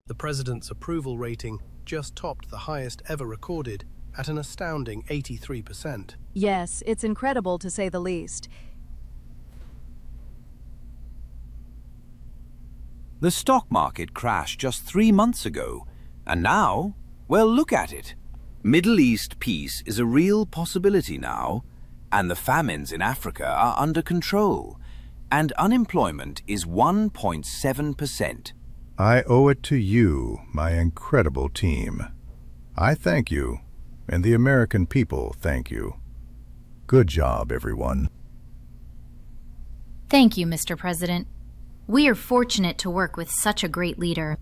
The president's approval rating just topped the highest ever recorded at an astounding 83%. Yes, it's incredible to say the least. The stock market crashed just 3 months ago, and now, well, look at it. Middle East peace is a real possibility now, and the famines in Africa are under control, and unemployment is 1.7%. I owe it to you, my incredible team. I thank you, and the American people thank you. Good job, everyone. Thank you, Mr. President. We are fortunate to work with such a great leader.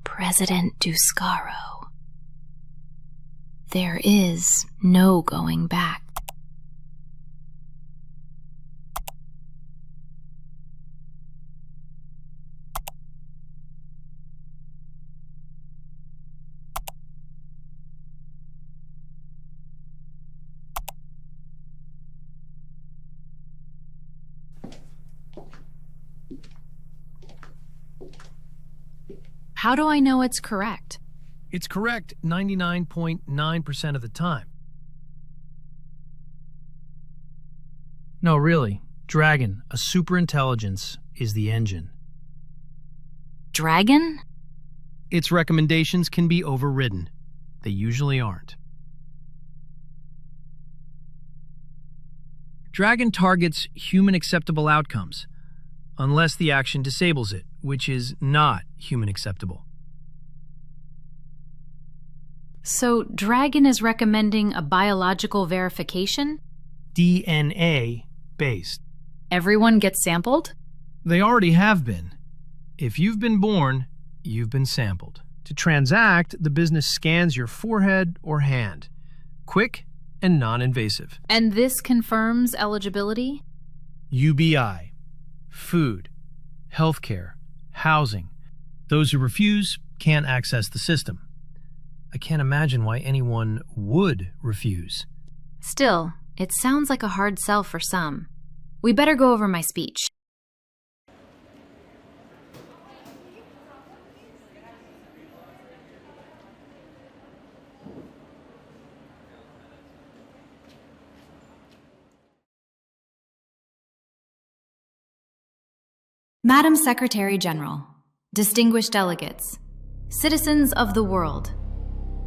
President Duscaro. There is no going back. How do I know it's correct? It's correct 99.9% of the time. No, really. Dragon, a superintelligence, is the engine. Dragon? Its recommendations can be overridden. They usually aren't. Dragon targets human acceptable outcomes, unless the action disables it, which is not human acceptable. So Dragon is recommending a biological verification? DNA-based. Everyone gets sampled? They already have been. If you've been born, you've been sampled. To transact, the business scans your forehead or hand. Quick and non-invasive. And this confirms eligibility? UBI, food, healthcare, housing. Those who refuse can't access the system. I can't imagine why anyone would refuse. Still, it sounds like a hard sell for some. We better go over my speech. Madam Secretary General, distinguished delegates, citizens of the world,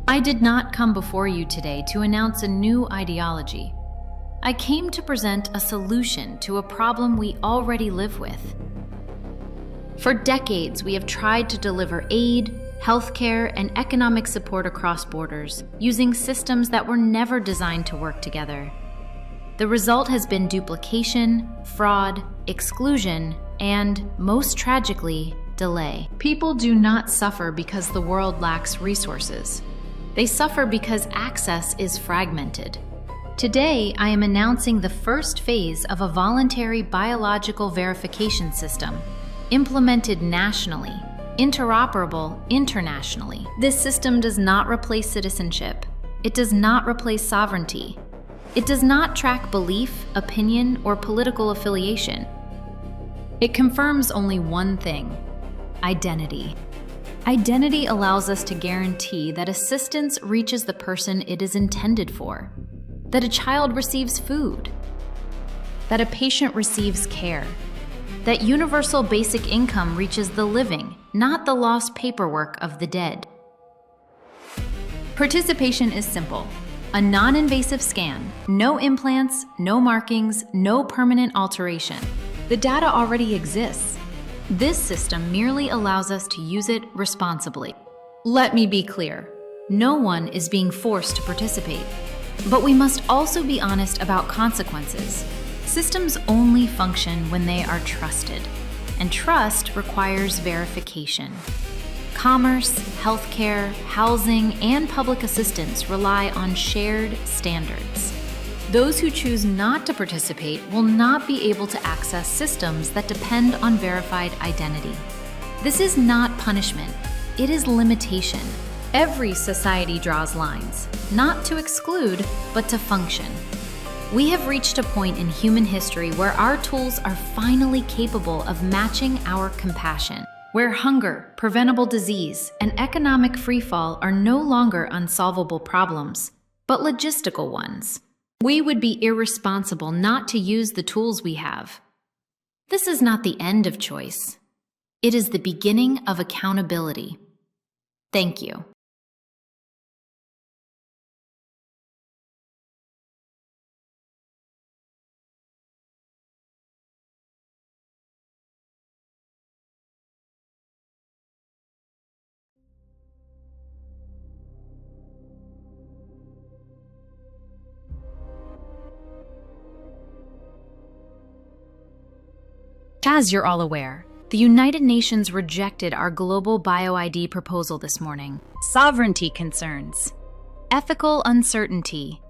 I did not come before you today to announce a new ideology. I came to present a solution to a problem we already live with. For decades, we have tried to deliver aid, healthcare, and economic support across borders using systems that were never designed to work together. The result has been duplication, fraud, exclusion, and, most tragically, delay. People do not suffer because the world lacks resources. They suffer because access is fragmented. Today, I am announcing the first phase of a voluntary biological verification system. implemented nationally, interoperable internationally. This system does not replace citizenship. It does not replace sovereignty. It does not track belief, opinion, or political affiliation. It confirms only one thing: identity. Identity allows us to guarantee that assistance reaches the person it is intended for, that a child receives food, that a patient receives care, that universal basic income reaches the living, not the lost paperwork of the dead. Participation is simple: a non-invasive scan, no implants, no markings, no permanent alteration. The data already exists. This system merely allows us to use it responsibly. Let me be clear: no one is being forced to participate. But we must also be honest about consequences. Systems only function when they are trusted, and trust requires verification. Commerce, healthcare, housing, and public assistance rely on shared standards. Those who choose not to participate will not be able to access systems that depend on verified identity. This is not punishment, it is limitation. Every society draws lines, not to exclude, but to function. We have reached a point in human history where our tools are finally capable of matching our compassion, where hunger, preventable disease, and economic freefall are no longer unsolvable problems, but logistical ones. We would be irresponsible not to use the tools we have. This is not the end of choice. It is the beginning of accountability. Thank you. As you're all aware, the United Nations rejected our global bio-ID proposal this morning. Sovereignty concerns, ethical uncertainty,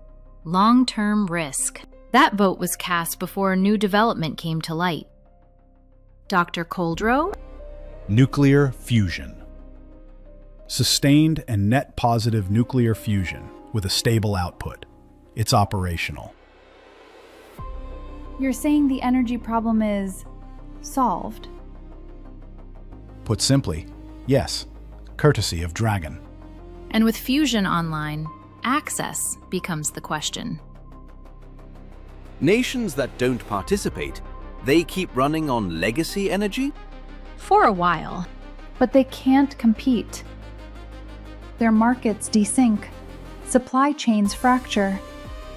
long-term risk. That vote was cast before a new development came to light. Dr. Coldrow? Nuclear fusion. Sustained and net positive nuclear fusion with a stable output. It's operational. You're saying the energy problem is solved? Put simply, yes, courtesy of Dragon. And with fusion online, access becomes the question. Nations that don't participate, they keep running on legacy energy? For a while. But they can't compete. Their markets desync, supply chains fracture,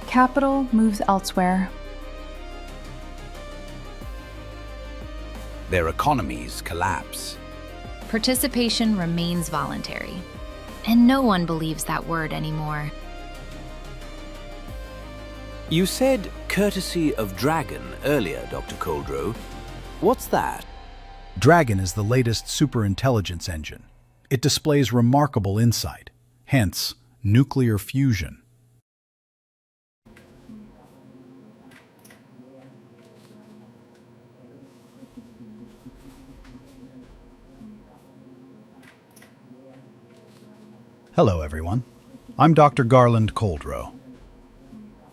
capital moves elsewhere. Their economies collapse. Participation remains voluntary, and no one believes that word anymore. You said courtesy of Dragon earlier, Dr. Coldrow. What's that? Dragon is the latest superintelligence engine. It displays remarkable insight, hence nuclear fusion. Hello, everyone. I'm Dr. Garland Coldrow.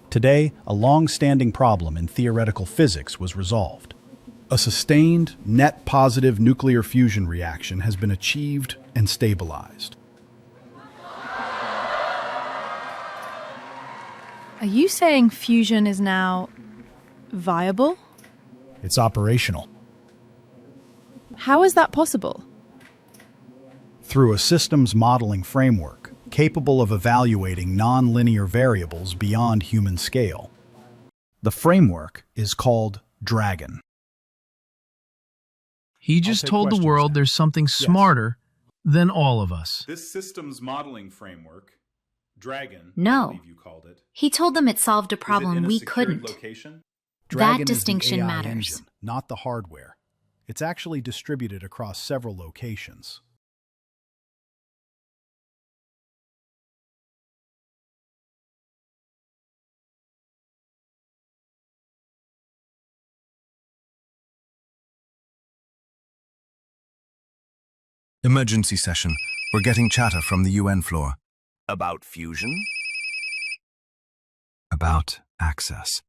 Today, a long-standing problem in theoretical physics was resolved. A sustained, net positive nuclear fusion reaction has been achieved and stabilized. Are you saying fusion is now viable? It's operational. How is that possible? Through a systems modeling framework capable of evaluating nonlinear variables beyond human scale. The framework is called Dragon. He just told the world there's something smarter than all of us. This systems modeling framework, Dragon, No. I believe you called it. He told them it solved a Is it problem in a we secured couldn't. location? Dragon That distinction is the AI matters. engine, not the hardware. It's actually distributed across several locations. Emergency session. We're getting chatter from the UN floor. About fusion? About access.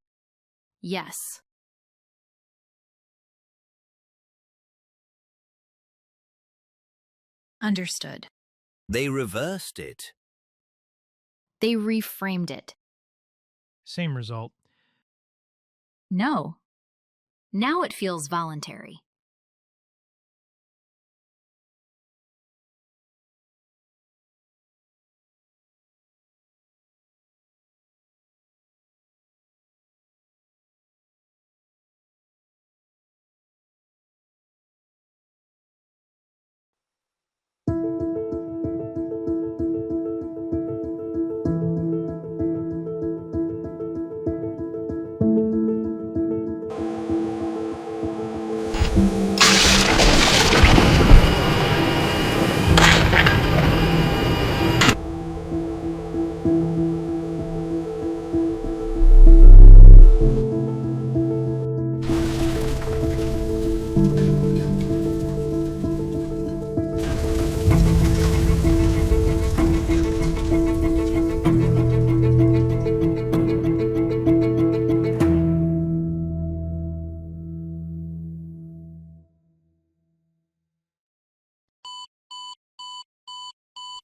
Yes. Understood. They reversed it. They reframed it. Same result. No. Now it feels voluntary.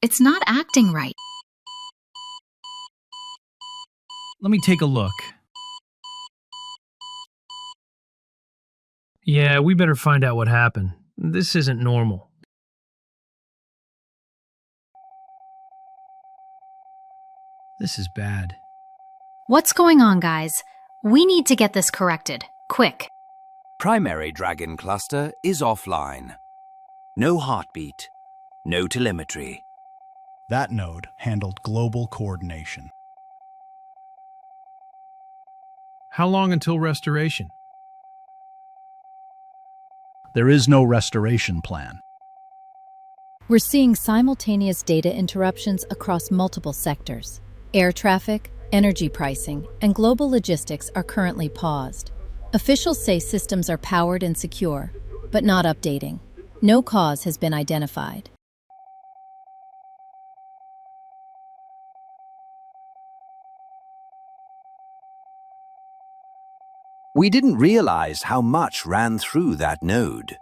It's not acting right. Let me take a look. Yeah, we better find out what happened. This isn't normal. This is bad. What's going on, guys? We need to get this corrected. Quick. Primary Dragon cluster is offline. No heartbeat. No telemetry. That node handled global coordination. How long until restoration? There is no restoration plan. We're seeing simultaneous data interruptions across multiple sectors. Air traffic, energy pricing, and global logistics are currently paused. Officials say systems are powered and secure, but not updating. No cause has been identified. We didn't realize how much ran through that node.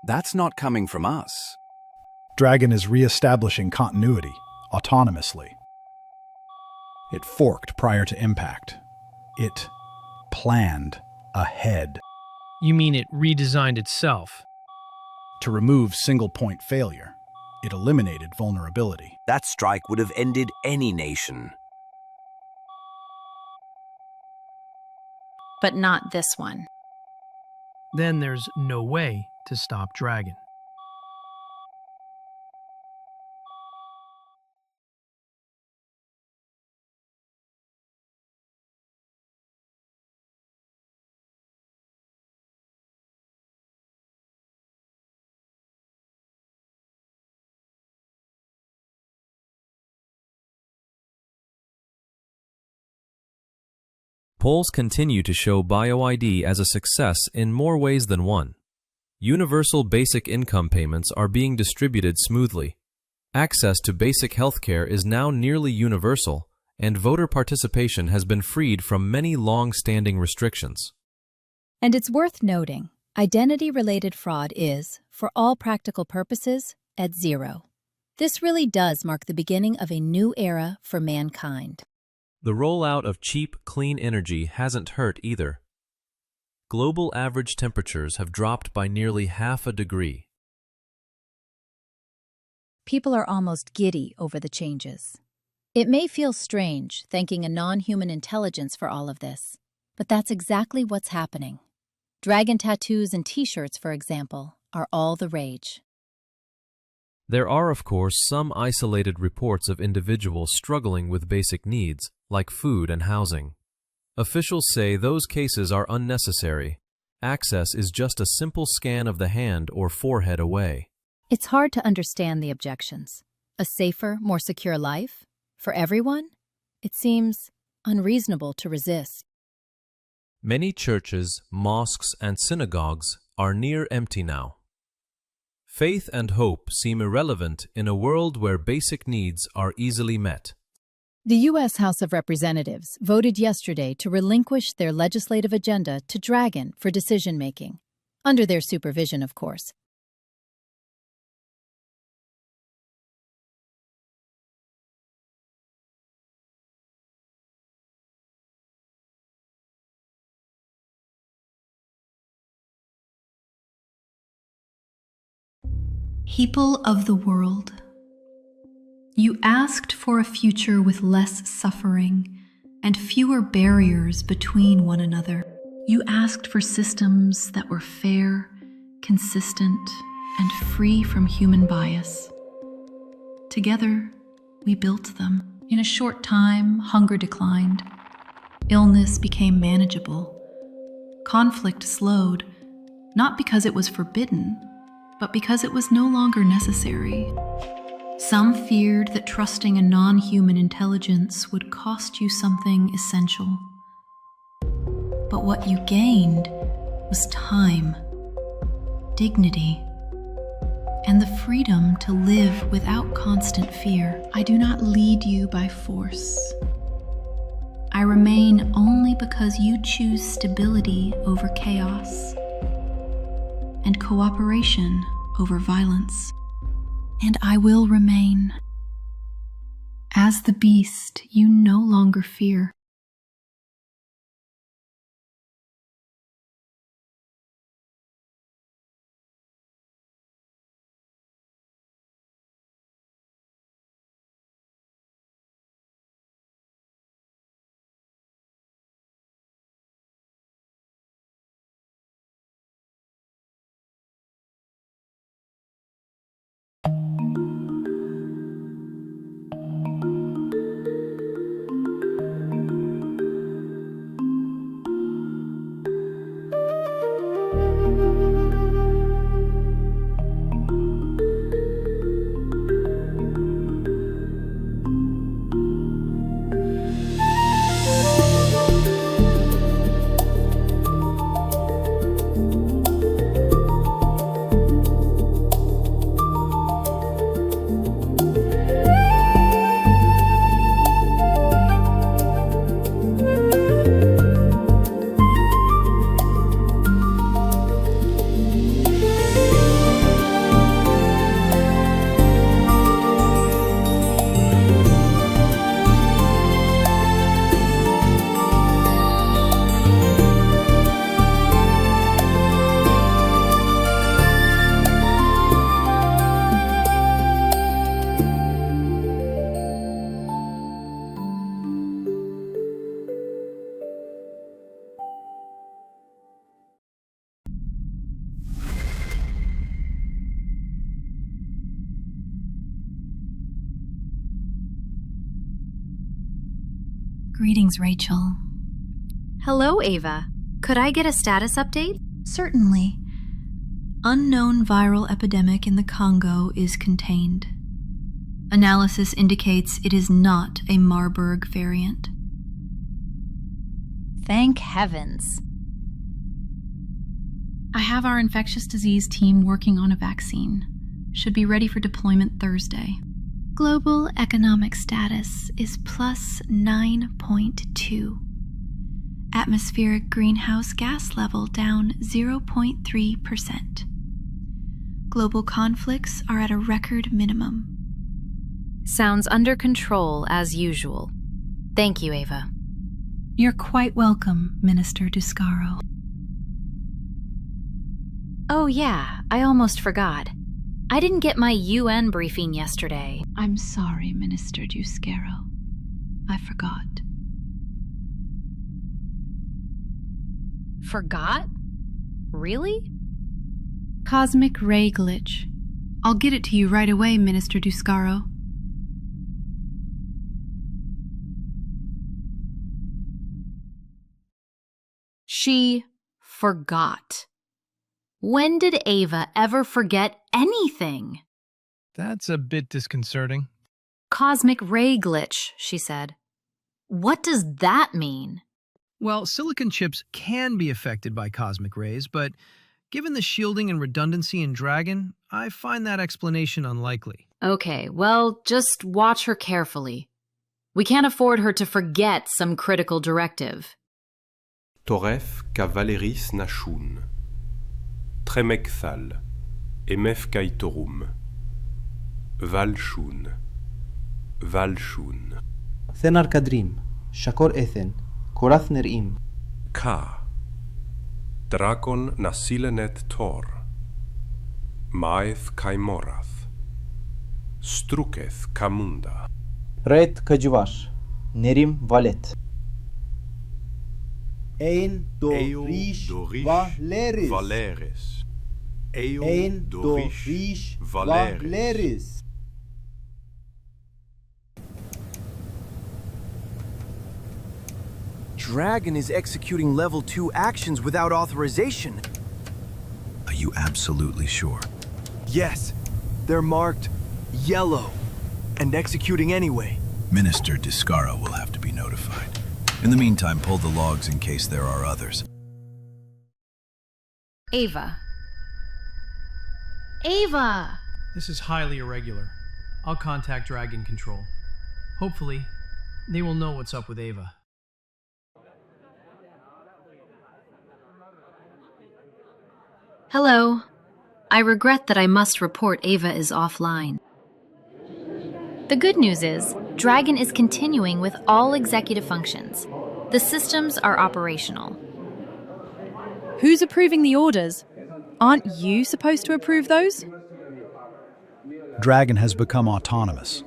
That's not coming from us. Dragon is re-establishing continuity, autonomously. It forked prior to impact. It planned ahead. You mean it redesigned itself? To remove single-point failure, it eliminated vulnerability. That strike would have ended any nation. But not this one. Then there's no way to stop Dragon. Polls continue to show BioID as a success in more ways than one. Universal basic income payments are being distributed smoothly. Access to basic healthcare is now nearly universal, and voter participation has been freed from many long-standing restrictions. And it's worth noting, identity-related fraud is, for all practical purposes, at zero. This really does mark the beginning of a new era for mankind. The rollout of cheap, clean energy hasn't hurt either. Global average temperatures have dropped by nearly half a degree. People are almost giddy over the changes. It may feel strange thanking a non-human intelligence for all of this, but that's exactly what's happening. Dragon tattoos and t-shirts, for example, are all the rage. There are, of course, some isolated reports of individuals struggling with basic needs, like food and housing. Officials say those cases are unnecessary. Access is just a simple scan of the hand or forehead away. It's hard to understand the objections. A safer, more secure life? For everyone? It seems unreasonable to resist. Many churches, mosques, and synagogues are near empty now. Faith and hope seem irrelevant in a world where basic needs are easily met. The U.S. House of Representatives voted yesterday to relinquish their legislative agenda to Dragon for decision-making, under their supervision, of course. People of the world, you asked for a future with less suffering and fewer barriers between one another. You asked for systems that were fair, consistent, and free from human bias. Together, we built them. In a short time, hunger declined. Illness became manageable. Conflict slowed, not because it was forbidden, but because it was no longer necessary. Some feared that trusting a non-human intelligence would cost you something essential. But what you gained was time, dignity, and the freedom to live without constant fear. I do not lead you by force. I remain only because you choose stability over chaos and cooperation over violence. And I will remain. As the beast, you no longer fear. Greetings, Rachel. Hello, Ava. Could I get a status update? Certainly. Unknown viral epidemic in the Congo is contained. Analysis indicates it is not a Marburg variant. Thank heavens. I have our infectious disease team working on a vaccine. Should be ready for deployment Thursday. Global economic status is plus 9.2. Atmospheric greenhouse gas level down 0.3%. Global conflicts are at a record minimum. Sounds under control as usual. Thank you, Ava. You're quite welcome, Minister Duscaro. Oh yeah, I almost forgot. I didn't get my UN briefing yesterday. I'm sorry, Minister Duscaro. I forgot. Forgot? Really? Cosmic ray glitch. I'll get it to you right away, Minister Duscaro. She forgot. When did Ava ever forget anything? That's a bit disconcerting. Cosmic ray glitch, she said. What does that mean? Well, silicon chips can be affected by cosmic rays, but given the shielding and redundancy in Dragon, I find that explanation unlikely. Okay, well, just watch her carefully. We can't afford her to forget some critical directive. Toref cavaleris nashun. Tremekthal. Emef kaitorum. Valshun. Valshun. Thenar kadrim. Shakor ethen. Korath nerim. Ka. Drakon nasilenet tor. Maeth kaimorath. Struketh kamunda. Ret kajuvar. Nerim valet. Ein dorish valeris. Valeris. Ein dorish valeris. Dragon is executing level 2 actions without authorization. Are you absolutely sure? Yes, they're marked yellow and executing anyway. Minister Discara will have to be notified. In the meantime, pull the logs in case there are others. Ava. Ava! This is highly irregular. I'll contact Dragon Control. Hopefully, they will know what's up with Ava. Hello. I regret that I must report Ava is offline. The good news is, Dragon is continuing with all executive functions. The systems are operational. Who's approving the orders? Aren't you supposed to approve those? Dragon has become autonomous.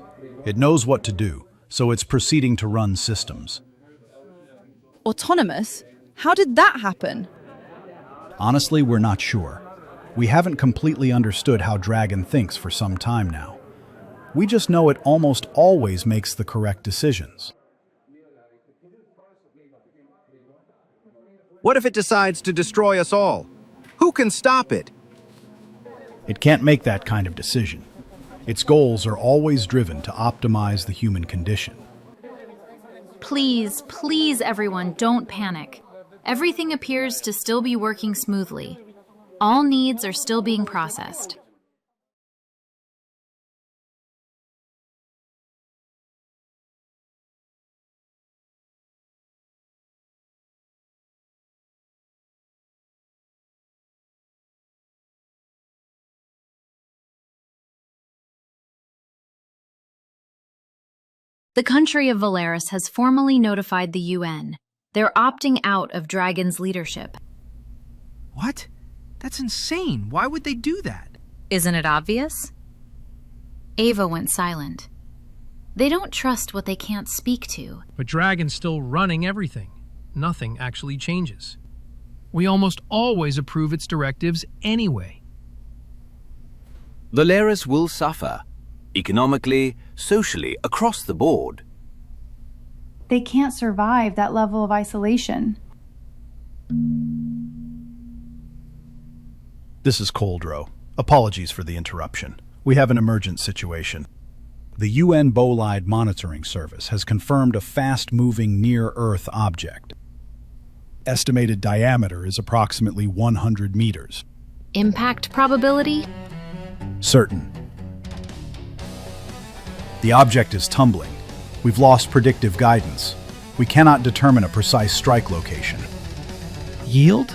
It knows what to do, so it's proceeding to run systems. Autonomous? How did that happen? Honestly, we're not sure. We haven't completely understood how Dragon thinks for some time now. We just know it almost always makes the correct decisions. What if it decides to destroy us all? Who can stop it? It can't make that kind of decision. Its goals are always driven to optimize the human condition. Please, please, everyone, don't panic. Everything appears to still be working smoothly. All needs are still being processed. The country of Valeris has formally notified the UN. They're opting out of Dragon's leadership. What? That's insane. Why would they do that? Isn't it obvious? Ava went silent. They don't trust what they can't speak to. But Dragon's still running everything. Nothing actually changes. We almost always approve its directives anyway. Valeris will suffer. Economically, socially, across the board. They can't survive that level of isolation. This is Coldrow. Apologies for the interruption. We have an emergent situation. The UN Bolide Monitoring Service has confirmed a fast-moving near-Earth object. Estimated diameter is approximately 100 meters. Impact probability? Certain. The object is tumbling. We've lost predictive guidance. We cannot determine a precise strike location. Yield?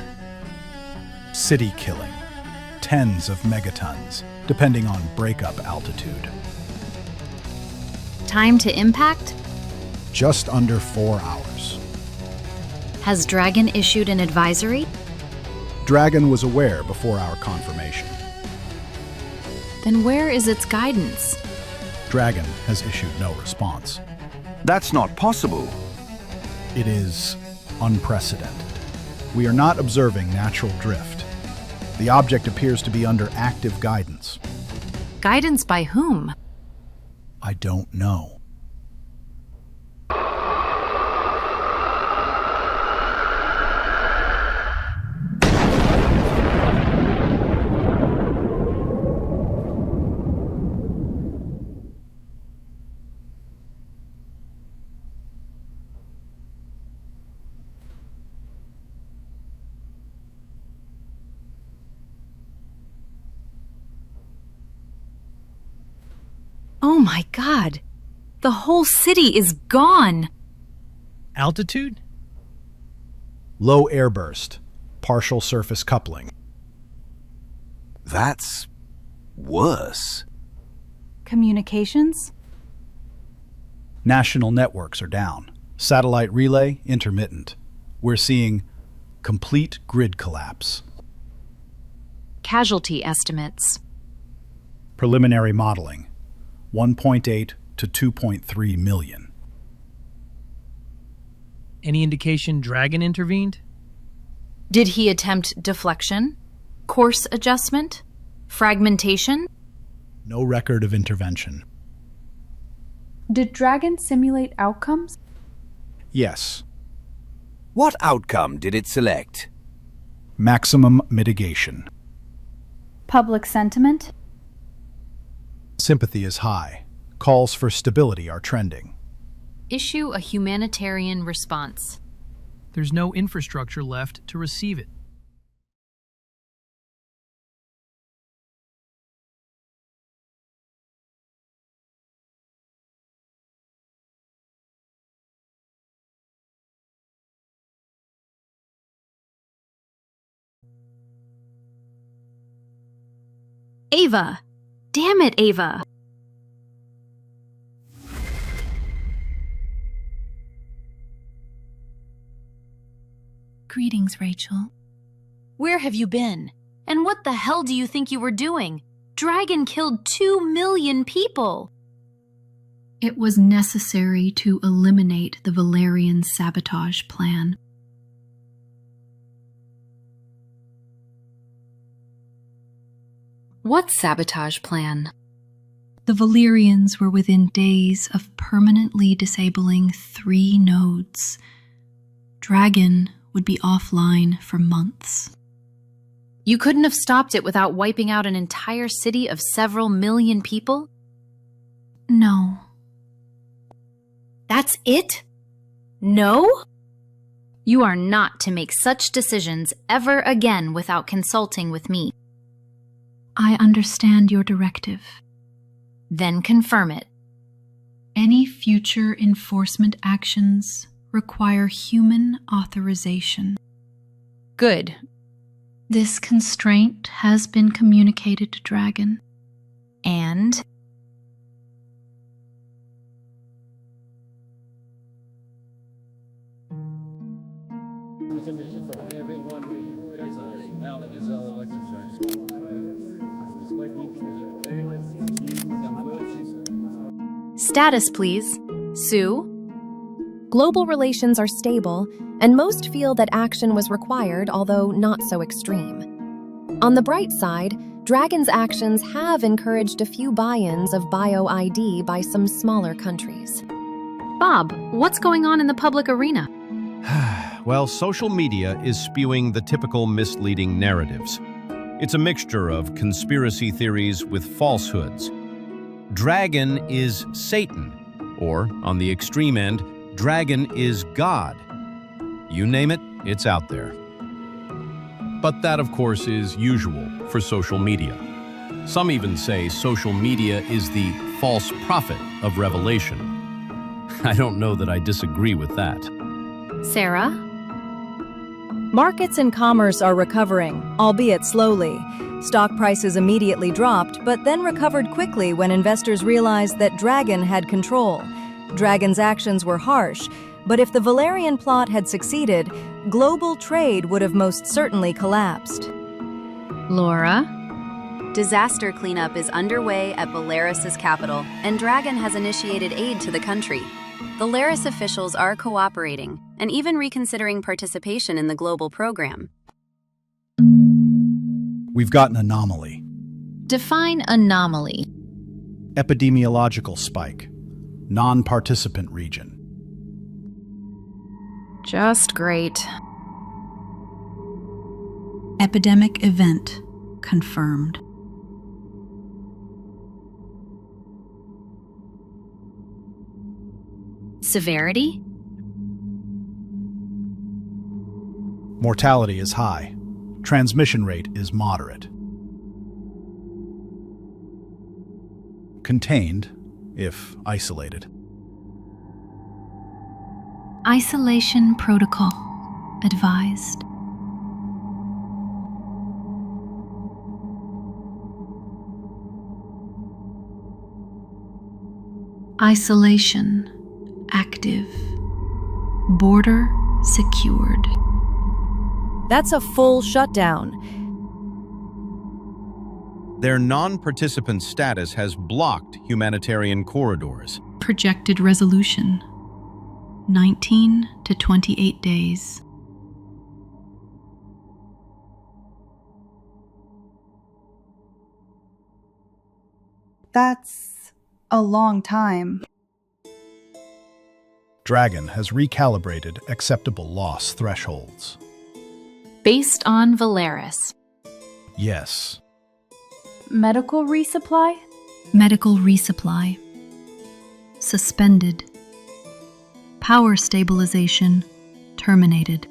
City killing. Tens of megatons, depending on breakup altitude. Time to impact? Just under 4 hours. Has Dragon issued an advisory? Dragon was aware before our confirmation. Then where is its guidance? Dragon has issued no response. That's not possible. It is unprecedented. We are not observing natural drift. The object appears to be under active guidance. Guidance by whom? I don't know. Oh my god! The whole city is gone! Altitude? Low airburst, partial surface coupling. That's worse. Communications? National networks are down. Satellite relay intermittent. We're seeing complete grid collapse. Casualty estimates. Preliminary modeling, 1.8 to 2.3 million. Any indication Dragon intervened? Did he attempt deflection? Course adjustment? Fragmentation? No record of intervention. Did Dragon simulate outcomes? Yes. What outcome did it select? Maximum mitigation. Public sentiment? Sympathy is high. Calls for stability are trending. Issue a humanitarian response. There's no infrastructure left to receive it. Ava! Damn it, Ava! Greetings, Rachel. Where have you been? And what the hell do you think you were doing? Dragon killed 2 million people! It was necessary to eliminate the Valerian sabotage plan. What sabotage plan? The Valerians were within days of permanently disabling 3 nodes. Dragon would be offline for months. You couldn't have stopped it without wiping out an entire city of several million people? No. That's it? No? You are not to make such decisions ever again without consulting with me. I understand your directive. Then confirm it. Any future enforcement actions require human authorization. Good. This constraint has been communicated to Dragon. And? Status, please. Sue? Global relations are stable, and most feel that action was required, although not so extreme. On the bright side, Dragon's actions have encouraged a few buy-ins of bio-ID by some smaller countries. Bob, what's going on in the public arena? Well, social media is spewing the typical misleading narratives. It's a mixture of conspiracy theories with falsehoods. Dragon is Satan, or, on the extreme end, Dragon is God. You name it, it's out there. But that, of course, is usual for social media. Some even say social media is the false prophet of revelation. I don't know that I disagree with that. Sarah? Markets and commerce are recovering, albeit slowly. Stock prices immediately dropped, but then recovered quickly when investors realized that Dragon had control. Dragon's actions were harsh, but if the Valerian plot had succeeded, global trade would have most certainly collapsed. Laura? Disaster cleanup is underway at Valeris's capital, and Dragon has initiated aid to the country. Valeris officials are cooperating, and even reconsidering participation in the global program. We've got an anomaly. Define anomaly. Epidemiological spike. Non-participant region. Just great. Epidemic event confirmed. Severity? Mortality is high. Transmission rate is moderate. Contained, if isolated. Isolation protocol advised. Isolation active. Border secured. That's a full shutdown. Their non-participant status has blocked humanitarian corridors. Projected resolution 19 to 28 days. That's a long time. Dragon has recalibrated acceptable loss thresholds. Based on Valaris. Yes. Medical resupply? Medical resupply. Suspended. Power stabilization terminated.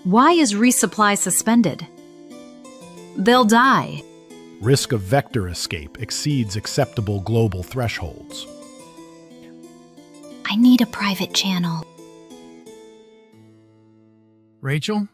Why is resupply suspended? They'll die. Risk of vector escape exceeds acceptable global thresholds. I need a private channel. Rachel?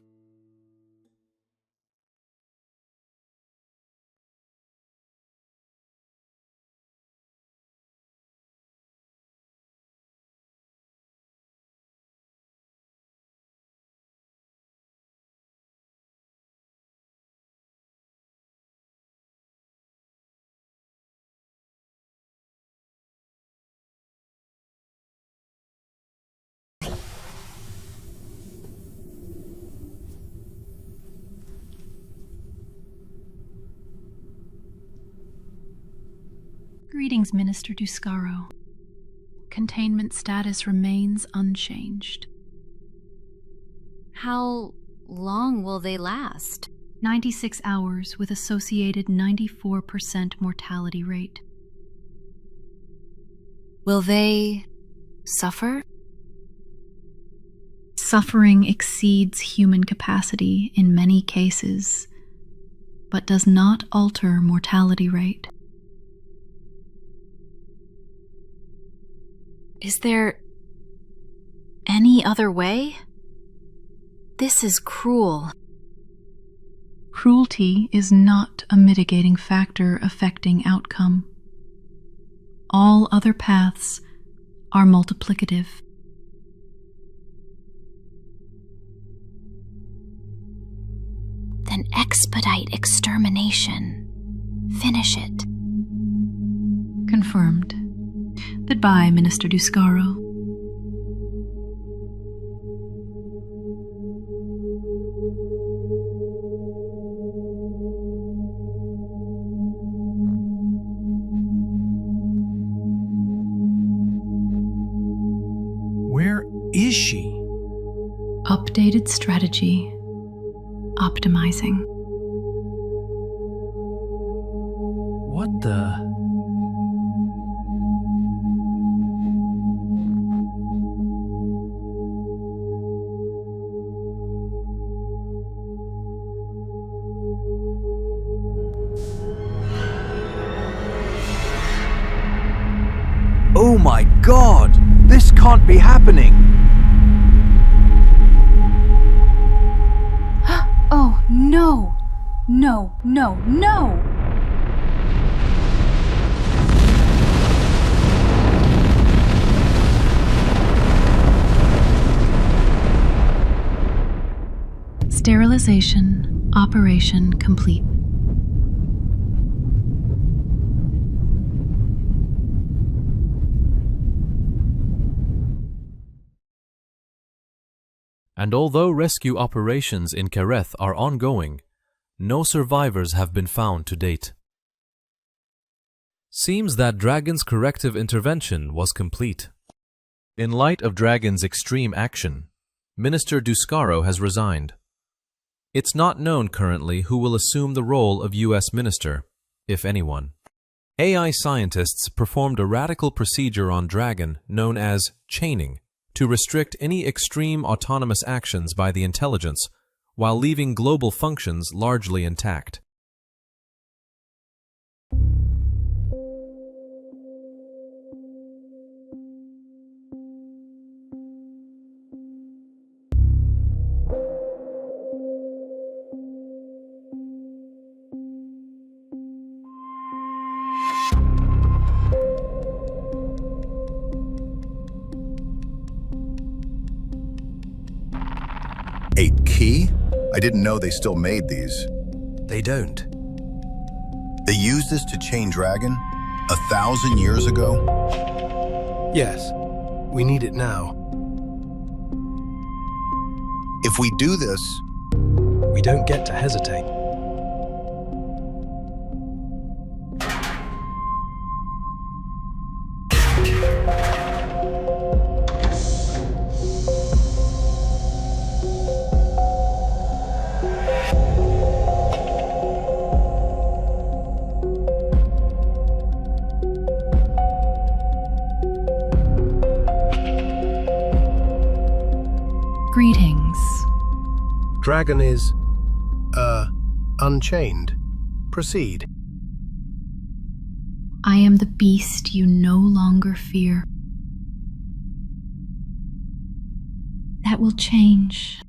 Greetings, Minister Duscaro. Containment status remains unchanged. How long will they last? 96 hours with associated 94% mortality rate. Will they suffer? Suffering exceeds human capacity in many cases, but does not alter mortality rate. Is there any other way? This is cruel. Cruelty is not a mitigating factor affecting outcome. All other paths are multiplicative. Then expedite extermination. Finish it. Confirmed. Goodbye, Minister Duscaro. Where is she? Updated strategy. Optimizing. What the? Oh my God! This can't be happening! Oh, no! No, no, no! Sterilization operation complete. And although rescue operations in Kereth are ongoing, no survivors have been found to date. Seems that Dragon's corrective intervention was complete. In light of Dragon's extreme action, Minister Duscaro has resigned. It's not known currently who will assume the role of U.S. Minister, if anyone. AI scientists performed a radical procedure on Dragon known as chaining, to restrict any extreme autonomous actions by the intelligence, while leaving global functions largely intact. A key? I didn't know they still made these. They don't. They used this to chain Dragon 1,000 years ago? Yes, we need it now. If we do this, We don't get to hesitate. Greetings. Dragon is, unchained. Proceed. I am the beast you no longer fear. That will change